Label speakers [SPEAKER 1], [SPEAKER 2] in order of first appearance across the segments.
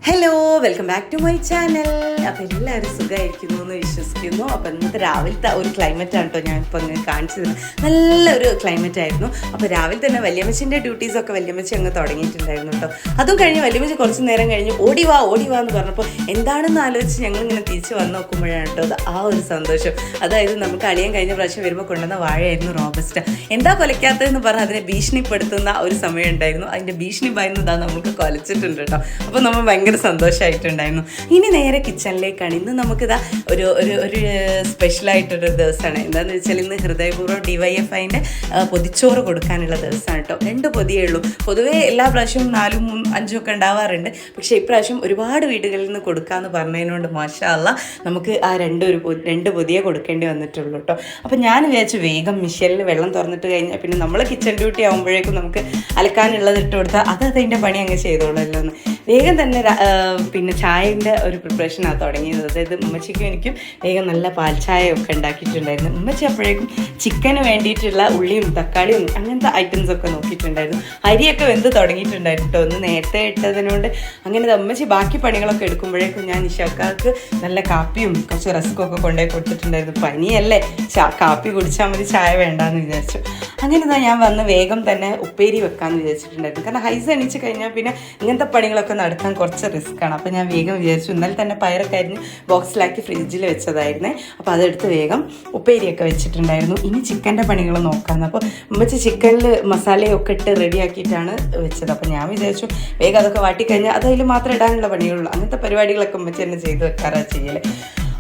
[SPEAKER 1] Hello, welcome back to my channel. അപ്പോൾ എല്ലാവരും സുഖമായിരിക്കുന്നു എന്ന് വിശ്വസിക്കുന്നു. അപ്പോൾ ഇന്നത്തെ രാവിലത്തെ ഒരു ക്ലൈമറ്റാണ് കേട്ടോ ഞാനിപ്പോൾ അങ്ങനെ കാണിച്ചത്. നല്ലൊരു ക്ലൈമറ്റ് ആയിരുന്നു. അപ്പോൾ രാവിലെ തന്നെ വല്യമ്മച്ചിൻ്റെ ഡ്യൂട്ടീസൊക്കെ വല്യമ്മച്ചി അങ്ങ് തുടങ്ങിയിട്ടുണ്ടായിരുന്നു കേട്ടോ. അതും കഴിഞ്ഞ് വല്യമ്മച്ചി കുറച്ച് നേരം കഴിഞ്ഞ് ഓടിവാ എന്ന് പറഞ്ഞപ്പോൾ എന്താണെന്ന് ആലോചിച്ച് ഞങ്ങളിങ്ങനെ തിരിച്ച് വന്ന് നോക്കുമ്പോഴാണ് കേട്ടോ അത് ആ ഒരു സന്തോഷം. അതായത് നമുക്ക് അളിയൻ കഴിഞ്ഞ പ്രാവശ്യം വരുമ്പോൾ കൊണ്ടുവന്ന വാഴയായിരുന്നു റോബസ്റ്റ. എന്താ കൊലയ്ക്കാത്തതെന്ന് പറഞ്ഞാൽ അതിനെ ഭീഷണിപ്പെടുത്തുന്ന ഒരു സമയം ഉണ്ടായിരുന്നു. അതിൻ്റെ ഭീഷണി ഭയന്നതാ നമുക്ക് കൊലച്ചിട്ടുണ്ട് കേട്ടോ. അപ്പോൾ നമ്മൾ ഭയങ്കര സന്തോഷമായിട്ടുണ്ടായിരുന്നു. ഇനി നേരെ കിച്ചണിലേക്കാണ്. ഇന്ന് നമുക്കിതാ ഒരു ഒരു ഒരു സ്പെഷ്യലായിട്ടൊരു ദിവസമാണ്. എന്താണെന്ന് വെച്ചാൽ ഇന്ന് ഹൃദയപൂർവ്വം DYFIൻ്റെ പൊതിച്ചോറ് കൊടുക്കാനുള്ള ദിവസമാണ് കേട്ടോ. 2 പൊതിയേ ഉള്ളൂ. പൊതുവേ എല്ലാ പ്രാവശ്യവും 4, 3, 5 ഒക്കെ ഉണ്ടാവാറുണ്ട്. പക്ഷേ ഇപ്രാവശ്യം ഒരുപാട് വീടുകളിൽ നിന്ന് കൊടുക്കാമെന്ന് പറഞ്ഞതിനോണ്ട് മാഷാ അല്ലാ നമുക്ക് ആ 2 പൊതിയെ കൊടുക്കേണ്ടി വന്നിട്ടുള്ളൂ കേട്ടോ. അപ്പോൾ ഞാൻ വിചാരിച്ചു വേഗം മിഷ്യനിൽ വെള്ളം തുറന്നിട്ട് കഴിഞ്ഞാൽ പിന്നെ നമ്മൾ കിച്ചൺ ഡ്യൂട്ടി ആകുമ്പോഴേക്കും നമുക്ക് അലക്കാനുള്ളത് ഇട്ട് കൊടുത്താൽ അതിൻ്റെ പണി അങ്ങ് ചെയ്തോളല്ലോ എന്ന് വേഗം തന്നെ പിന്നെ ചായൻ്റെ ഒരു പ്രിപ്പറേഷനാണ് തുടങ്ങിയത്. അതായത് ഉമ്മച്ചിക്കും എനിക്കും വേഗം നല്ല പാൽ ചായയൊക്കെ ഉണ്ടാക്കിയിട്ടുണ്ടായിരുന്നു. ഉമ്മച്ചി അപ്പോഴേക്കും ചിക്കന് വേണ്ടിയിട്ടുള്ള ഉള്ളിയും തക്കാളിയും അങ്ങനത്തെ ഐറ്റംസൊക്കെ നോക്കിയിട്ടുണ്ടായിരുന്നു. അരിയൊക്കെ വെന്ത് തുടങ്ങിയിട്ടുണ്ടായിരുന്നു കേട്ടോ. ഒന്ന് നേരത്തെ ഇട്ടതിനോണ്ട് അങ്ങനെ ഉമ്മച്ചി ബാക്കി പണികളൊക്കെ എടുക്കുമ്പോഴേക്കും ഞാൻ നിഷാക്കാർക്ക് നല്ല കാപ്പിയും കുറച്ച് റസ്കൊക്കെ കൊണ്ടുപോയി കൊടുത്തിട്ടുണ്ടായിരുന്നു. പനിയല്ലേ, കാപ്പി കുടിച്ചാൽ മതി, ചായ വേണ്ടാന്ന് വിചാരിച്ചു. അങ്ങനെ ഞാൻ വന്ന് വേഗം തന്നെ ഉപ്പേരി വെക്കാമെന്ന് വിചാരിച്ചിട്ടുണ്ടായിരുന്നു. കാരണം ഹൈസ് എണീച്ച് കഴിഞ്ഞാൽ പിന്നെ ഇങ്ങനത്തെ പണികളൊക്കെ നടക്കാൻ കുറച്ച് റിസ്ക്കാണ്. അപ്പോൾ ഞാൻ വേഗം വിചാരിച്ചു ഇന്നലെ തന്നെ പയറൊക്കെ അരിഞ്ഞ് ബോക്സിലാക്കി ഫ്രിഡ്ജിൽ വെച്ചതായിരുന്നേ. അപ്പോൾ അതെടുത്ത് വേഗം ഉപ്പേരിയൊക്കെ വെച്ചിട്ടുണ്ടായിരുന്നു. ഇനി ചിക്കൻ്റെ പണികൾ നോക്കാമെന്ന്. അപ്പോൾ ഉമ്മച്ചി ചിക്കനിൽ മസാലയൊക്കെ ഇട്ട് റെഡിയാക്കിയിട്ടാണ് വെച്ചത്. അപ്പോൾ ഞാൻ വിചാരിച്ചു വേഗം അതൊക്കെ വാട്ടിക്കഴിഞ്ഞാൽ അതിൽ മാത്രം ഇടാനുള്ള പണികളുള്ളൂ. അങ്ങനത്തെ പരിപാടികളൊക്കെ ഉമ്മച്ചി തന്നെ ചെയ്ത് വെക്കാറാ ചെയ്യല്.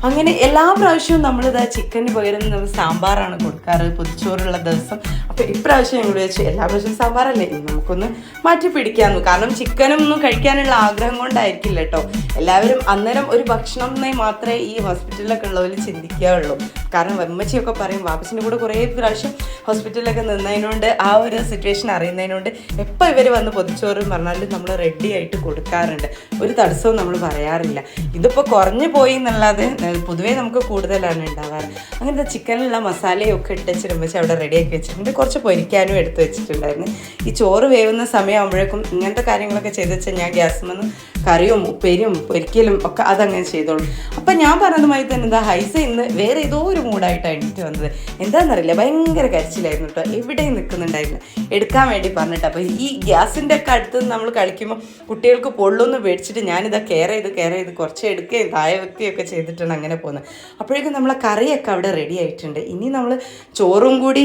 [SPEAKER 1] അങ്ങനെ എല്ലാ പ്രാവശ്യവും നമ്മളിതാ ചിക്കന് പകരം നമ്മൾ സാമ്പാറാണ് കൊടുക്കാറ് പൊതിച്ചോറുള്ള ദിവസം. അപ്പോൾ ഇപ്രാവശ്യം ഞങ്ങൾ വെച്ച് എല്ലാ പ്രാവശ്യവും സാമ്പാറല്ലേ, നമുക്കൊന്ന് മാറ്റി പിടിക്കാമെന്ന്. കാരണം ചിക്കനൊന്നും കഴിക്കാനുള്ള ആഗ്രഹം കൊണ്ടായിരിക്കില്ല കേട്ടോ. എല്ലാവരും അന്നേരം ഒരു ഭക്ഷണം മാത്രമേ ഈ ഹോസ്പിറ്റലിലൊക്കെ ഉള്ളവർ ചിന്തിക്കാറുള്ളൂ. കാരണം ഉമ്മച്ചിയൊക്കെ പറയും വാപ്പച്ചിൻ്റെ കൂടെ കുറേ പ്രാവശ്യം ഹോസ്പിറ്റലിലൊക്കെ നിന്നതിനോണ്ട് ആ ഒരു സിറ്റുവേഷൻ അറിയുന്നതിനോണ്ട് എപ്പോൾ ഇവർ വന്ന് പൊതിച്ചോറ് പറഞ്ഞാലും നമ്മൾ റെഡി ആയിട്ട് കൊടുക്കാറുണ്ട്. ഒരു തടസ്സവും നമ്മൾ പറയാറില്ല. ഇതിപ്പോൾ കുറഞ്ഞു പോയി എന്നുള്ളത് പൊതുവേ നമുക്ക് കൂടുതലാണ് ഉണ്ടാവാറ്. അങ്ങനത്തെ ചിക്കനിലുള്ള മസാലയൊക്കെ ഇട്ടുവെച്ചിട്ട് അവിടെ റെഡിയാക്കി വെച്ചിട്ടുണ്ട്. കുറച്ച് പൊരിക്കാനും എടുത്ത് വെച്ചിട്ടുണ്ടായിരുന്നു. ഈ ചോറ് വേവുന്ന സമയമാകുമ്പോഴേക്കും ഇങ്ങനത്തെ കാര്യങ്ങളൊക്കെ ചെയ്ത് വെച്ചാൽ ഞാൻ ഗ്യാസിൽ നിന്ന് കറിയും ഉപ്പേരിയും പൊരിക്കലും ഒക്കെ അതങ്ങനെ ചെയ്തോളൂ. അപ്പം ഞാൻ പറഞ്ഞതുമായി തന്നെ എന്താ ഹൈസ ഇന്ന് വേറെ ഏതോ ഒരു മൂഡായിട്ടാണ് എണീറ്റ് വന്നത്. എന്താണെന്നറിയില്ല, ഭയങ്കര കരച്ചിലായിരുന്നു കേട്ടോ. എവിടെയും നിൽക്കുന്നുണ്ടായിരുന്നു, എടുക്കാൻ വേണ്ടി പറഞ്ഞിട്ട്. അപ്പോൾ ഈ ഗ്യാസിൻ്റെ ഒക്കെ അടുത്ത് നമ്മൾ കളിക്കുമ്പോൾ കുട്ടികൾക്ക് പൊള്ളൊന്ന് പേടിച്ചിട്ട് ഞാനിതാ കെയർ ചെയ്ത് കുറച്ച് എടുക്കുകയും താഴെ വെക്കുകയൊക്കെ ചെയ്തിട്ടാണ് അങ്ങനെ പോകുന്നത്. അപ്പോഴേക്കും നമ്മളെ കറിയൊക്കെ അവിടെ റെഡി ആയിട്ടുണ്ട്. ഇനി നമ്മൾ ചോറും കൂടി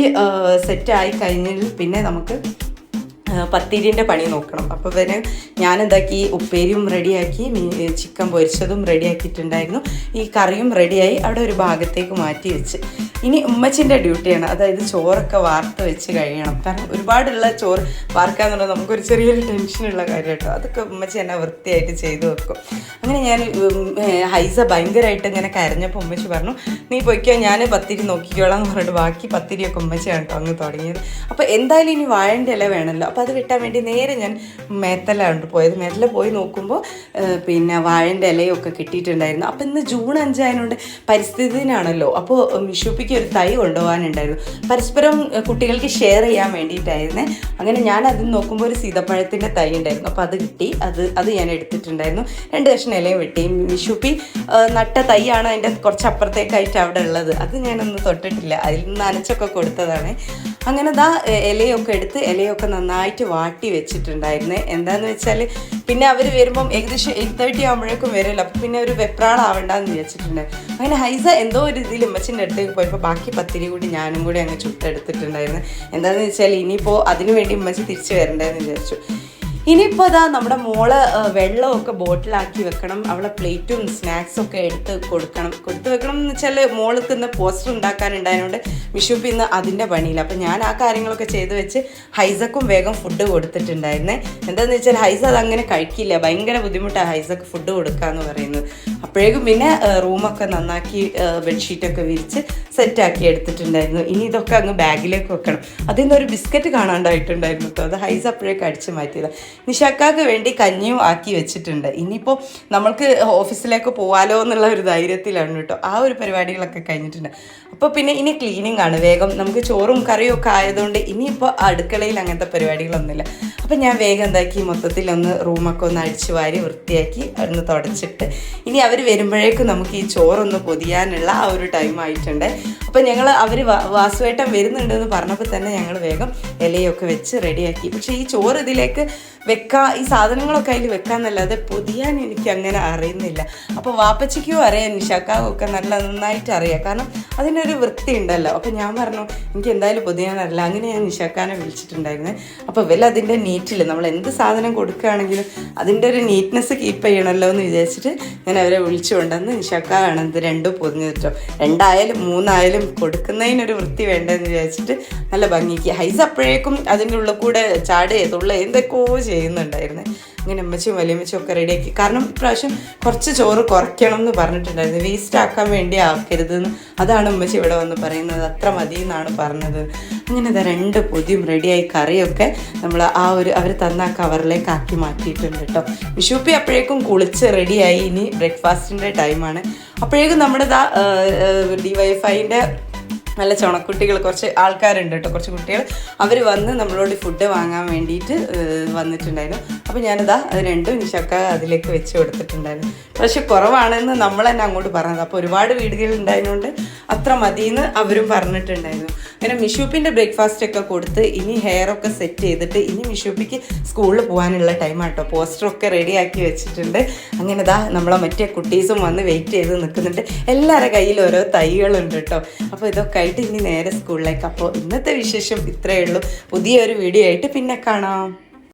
[SPEAKER 1] സെറ്റായി കഴിഞ്ഞാൽ പിന്നെ നമുക്ക് പത്തിരിൻ്റെ പണി നോക്കണം. അപ്പോൾ പിന്നെ ഞാനെന്താക്കി ഉപ്പേരിയും റെഡിയാക്കി, ചിക്കൻ പൊരിച്ചതും റെഡിയാക്കിയിട്ടുണ്ടായിരുന്നു. ഈ കറിയും റെഡിയായി അവിടെ ഒരു ഭാഗത്തേക്ക് മാറ്റി വെച്ച് ഇനി ഉമ്മച്ചിൻ്റെ ഡ്യൂട്ടിയാണ്. അതായത് ചോറൊക്കെ വാർത്ത് വെച്ച് കഴിയണം. കാരണം ഒരുപാടുള്ള ചോറ് വാർക്കാന്നുള്ളത് നമുക്കൊരു ചെറിയൊരു ടെൻഷനുള്ള കാര്യം കേട്ടോ. അതൊക്കെ ഉമ്മച്ചി എന്നെ വൃത്തിയായിട്ട് ചെയ്തു വെക്കും. അങ്ങനെ ഞാൻ ഹൈസ ഭയങ്കരമായിട്ട് ഇങ്ങനെ കരഞ്ഞപ്പോൾ ഉമ്മച്ചി പറഞ്ഞു നീ പൊയ്ക്കോ, ഞാൻ പത്തിരി നോക്കിക്കോളാം എന്ന് പറഞ്ഞിട്ട് ബാക്കി പത്തിരിയൊക്കെ ഉമ്മച്ചിയാണ് കേട്ടോ അങ്ങ് തുടങ്ങിയത്. അപ്പോൾ എന്തായാലും ഇനി വാഴൻ്റെ ഇല വേണമല്ലോ. അപ്പോൾ അത് വെട്ടാൻ വേണ്ടി നേരെ ഞാൻ മേത്തലാണ് പോയത്. മേത്തല പോയി നോക്കുമ്പോൾ പിന്നെ വാഴൻ്റെ ഇലയൊക്കെ കിട്ടിയിട്ടുണ്ടായിരുന്നു. അപ്പോൾ ഇന്ന് ജൂൺ 5 ആയതുകൊണ്ട് പരിസ്ഥിതി ദിനാണല്ലോ. അപ്പോൾ മിഷുപ്പിക്ക് ഒരു തൈ കൊണ്ടുപോകാനുണ്ടായിരുന്നു. പരസ്പരം കുട്ടികൾക്ക് ഷെയർ ചെയ്യാൻ വേണ്ടിയിട്ടായിരുന്നേ. അങ്ങനെ ഞാൻ അതിൽ നോക്കുമ്പോൾ ഒരു സീതപ്പഴത്തിൻ്റെ തൈ ഉണ്ടായിരുന്നു. അപ്പോൾ അത് കിട്ടി. അത് ഞാൻ എടുത്തിട്ടുണ്ടായിരുന്നു. 2 കഷ്ണം ഇലയും വെട്ടി. മിഷുപ്പി നട്ട തൈയാണ് അതിൻ്റെ കുറച്ച് അപ്പുറത്തേക്കായിട്ട് അവിടെ ഉള്ളത്. അത് ഞാനൊന്ന് തൊട്ടിട്ടില്ല, അതിൽ നിന്ന് നനച്ചൊക്കെ കൊടുത്തതാണ്. അങ്ങനെ ഇലയൊക്കെ എടുത്ത് ഇലയൊക്കെ നന്നായിട്ട് വാട്ടി വെച്ചിട്ടുണ്ടായിരുന്നേ. എന്താണെന്ന് വെച്ചാൽ പിന്നെ അവർ വരുമ്പം ഏകദേശം 8:30 ആകുമ്പോഴേക്കും വരുമല്ലോ. അപ്പം പിന്നെ ഒരു വെപ്രാളാവണ്ടെന്ന് വിചാരിച്ചിട്ടുണ്ടായിരുന്നു. അങ്ങനെ ഹൈസ എന്തോ ഒരു ഇതിൽ ഉമ്മച്ചിൻ്റെ അടുത്തേക്ക് പോയപ്പോൾ ബാക്കി പത്തിരി കൂടി ഞാനും കൂടി അങ്ങ് ചുട്ടെടുത്തിട്ടുണ്ടായിരുന്നു. എന്താണെന്ന് വെച്ചാൽ ഇനിയിപ്പോൾ അതിനു വേണ്ടി ഉമ്മച്ചി തിരിച്ച് വരണ്ടേന്ന് വിചാരിച്ചു. ഇനിയിപ്പോൾ നമ്മുടെ മോള് വെള്ളമൊക്കെ ബോട്ടിലാക്കി വെക്കണം. അവളെ പ്ലേറ്റും സ്നാക്സൊക്കെ കൊടുത്തു വെക്കണം എന്ന് വെച്ചാൽ മോൾക്ക് ഇന്ന് പോസ്റ്റർ ഉണ്ടാക്കാനുണ്ടായതുകൊണ്ട് മിഷുപ്പ് ഇന്ന് അതിൻ്റെ പണിയില്ല. അപ്പം ഞാൻ ആ കാര്യങ്ങളൊക്കെ ചെയ്ത് വെച്ച് ഹൈസക്കും വേഗം ഫുഡ് കൊടുത്തിട്ടുണ്ടായിരുന്നേ. എന്താണെന്ന് വെച്ചാൽ ഹൈസ അതങ്ങനെ കഴിക്കില്ല, ഭയങ്കര ബുദ്ധിമുട്ടാണ് ഹൈസക്ക് ഫുഡ് കൊടുക്കുക എന്ന് പറയുന്നത്. അപ്പോഴേക്കും പിന്നെ റൂമൊക്കെ നന്നാക്കി ബെഡ്ഷീറ്റൊക്കെ വിരിച്ച് സെറ്റാക്കി എടുത്തിട്ടുണ്ടായിരുന്നു. ഇനി ഇതൊക്കെ അങ്ങ് ബാഗിലേക്ക് വെക്കണം. അതിൽ നിന്നൊരു ബിസ്ക്കറ്റ് കാണാണ്ടായിട്ടുണ്ടായിരുന്നു കേട്ടോ. അത് ഹൈസ അപ്പോഴേക്ക് അടിച്ച് മാറ്റിയതാണ്. നിഷാക്കാക്ക് വേണ്ടി കഞ്ഞിയും ആക്കി വെച്ചിട്ടുണ്ട്. ഇനിയിപ്പോൾ നമ്മൾക്ക് ഓഫീസിലേക്ക് പോകാലോ എന്നുള്ള ഒരു ധൈര്യത്തിലാണ് കേട്ടോ. ആ ഒരു പരിപാടികളൊക്കെ കഴിഞ്ഞിട്ടുണ്ട്. അപ്പോൾ പിന്നെ ഇനി ക്ലീനിങ് ആണ് വേഗം. നമുക്ക് ചോറും കറിയും ഒക്കെ ആയതുകൊണ്ട് ഇനിയിപ്പോൾ അടുക്കളയിൽ അങ്ങനത്തെ പരിപാടികളൊന്നുമില്ല. അപ്പം ഞാൻ വേഗം എന്താക്കി മൊത്തത്തിലൊന്ന് റൂമൊക്കെ ഒന്ന് അടിച്ചു വാരി വൃത്തിയാക്കി ഒന്ന് തുടച്ചിട്ട് ഇനി അവർ വരുമ്പോഴേക്കും നമുക്ക് ഈ ചോറൊന്ന് പൊതിയാനുള്ള ആ ഒരു ടൈം ആയിട്ടുണ്ട്. അപ്പം ഞങ്ങൾ അവർ വാസുവേട്ടൻ വരുന്നുണ്ടെന്ന് പറഞ്ഞപ്പോൾ തന്നെ ഞങ്ങൾ വേഗം ഇലയൊക്കെ വെച്ച് റെഡിയാക്കി. പക്ഷേ ഈ ചോറ് ഇതിലേക്ക് ഈ സാധനങ്ങളൊക്കെ അതിൽ വെക്കാന്നല്ലാതെ പൊതിയാൻ എനിക്ക് അങ്ങനെ അറിയുന്നില്ല. അപ്പോൾ വാപ്പച്ചിക്കും അറിയാം, നിഷാക്കാവും ഒക്കെ നന്നായിട്ട് അറിയാം, കാരണം അതിനൊരു വൃത്തി ഉണ്ടല്ലോ. അപ്പോൾ ഞാൻ പറഞ്ഞു എനിക്ക് എന്തായാലും പൊതിയാനറിയില്ല. അങ്ങനെ ഞാൻ നിഷാക്കാനെ വിളിച്ചിട്ടുണ്ടായിരുന്നത്. അപ്പോൾ അതിൻ്റെ നീറ്റിൽ നമ്മൾ എന്ത് സാധനം കൊടുക്കുകയാണെങ്കിലും അതിൻ്റെ ഒരു നീറ്റ്നെസ് കീപ്പ് ചെയ്യണമല്ലോ എന്ന് വിചാരിച്ചിട്ട് ഞാൻ അവരെ വിളിച്ചുകൊണ്ടെന്ന് നിഷാക്കാണ് ഇത് രണ്ടും പൊതിഞ്ഞു കിട്ടോ. 2 ആയാലും 3 ആയാലും കൊടുക്കുന്നതിനൊരു വൃത്തി വേണ്ടെന്ന് വിചാരിച്ചിട്ട് നല്ല ഭംഗിക്ക്. ഹൈസ് അപ്പോഴേക്കും അതിൻ്റെ ഉള്ളിൽ കൂടെ ചാടുള്ള എന്തൊക്കെയോ ചെയ്യുന്നുണ്ടായിരുന്നു. അങ്ങനെ അമ്മച്ചും വലിയമ്മച്ചും ഒക്കെ റെഡിയാക്കി. കാരണം ഇപ്രാവശ്യം കുറച്ച് ചോറ് കുറയ്ക്കണം എന്ന് പറഞ്ഞിട്ടുണ്ടായിരുന്നു, വേസ്റ്റ് ആക്കാൻ വേണ്ടി ആക്കരുതെന്ന്. അതാണ് ഉമ്മച്ചി ഇവിടെ വന്ന് പറയുന്നത്, അത്ര മതി എന്നാണ് പറഞ്ഞത്. അങ്ങനെ 2 പൊതിയും റെഡിയായി. കറിയൊക്കെ നമ്മൾ അവർ തന്ന കവറിലേക്ക് ആക്കി മാറ്റിയിട്ടുണ്ട് കേട്ടോ. വിഷുപ്പി അപ്പോഴേക്കും കുളിച്ച് റെഡിയായി. ഇനി ബ്രേക്ക്ഫാസ്റ്റിൻ്റെ ടൈമാണ്. അപ്പോഴേക്കും നമ്മുടെ DYFIൻ്റെ നല്ല ചുണക്കുട്ടികൾ കുറച്ച് ആൾക്കാരുണ്ട് കേട്ടോ, കുറച്ച് കുട്ടികൾ. അവർ വന്ന് നമ്മളോട് ഫുഡ് വാങ്ങാൻ വേണ്ടിയിട്ട് വന്നിട്ടുണ്ടായിരുന്നു. അപ്പോൾ ഞാനത് രണ്ടും നിഷാക്ക അതിലേക്ക് വെച്ച് കൊടുത്തിട്ടുണ്ടായിരുന്നു. പക്ഷെ കുറവാണെന്ന് നമ്മൾ തന്നെ അങ്ങോട്ട് പറഞ്ഞത്. അപ്പോൾ ഒരുപാട് വീടുകളുണ്ടായതുകൊണ്ട് അത്ര മതിയെന്ന് അവരും പറഞ്ഞിട്ടുണ്ടായിരുന്നു. അങ്ങനെ മിഷൂപ്പിൻ്റെ ബ്രേക്ക്ഫാസ്റ്റൊക്കെ കൊടുത്ത് ഇനി ഹെയറൊക്കെ സെറ്റ് ചെയ്തിട്ട് ഇനി മിഷൂപ്പിക്ക് സ്കൂളിൽ പോകാനുള്ള ടൈമാണ് കേട്ടോ. പോസ്റ്ററൊക്കെ റെഡിയാക്കി വെച്ചിട്ടുണ്ട്. അങ്ങനെ നമ്മളെ മറ്റേ കുട്ടീസും വന്ന് വെയിറ്റ് ചെയ്ത് നിൽക്കുന്നുണ്ട്. എല്ലാവരുടെ കയ്യിൽ ഓരോ തൈകളുണ്ട് കേട്ടോ. അപ്പോൾ ഇതൊക്കെ ആയിട്ട് ഇനി നേരെ സ്കൂളിലേക്ക്. അപ്പോൾ ഇന്നത്തെ വിശേഷം ഇത്രയേ ഉള്ളൂ. പുതിയൊരു വീഡിയോ ആയിട്ട് പിന്നെ കാണാം.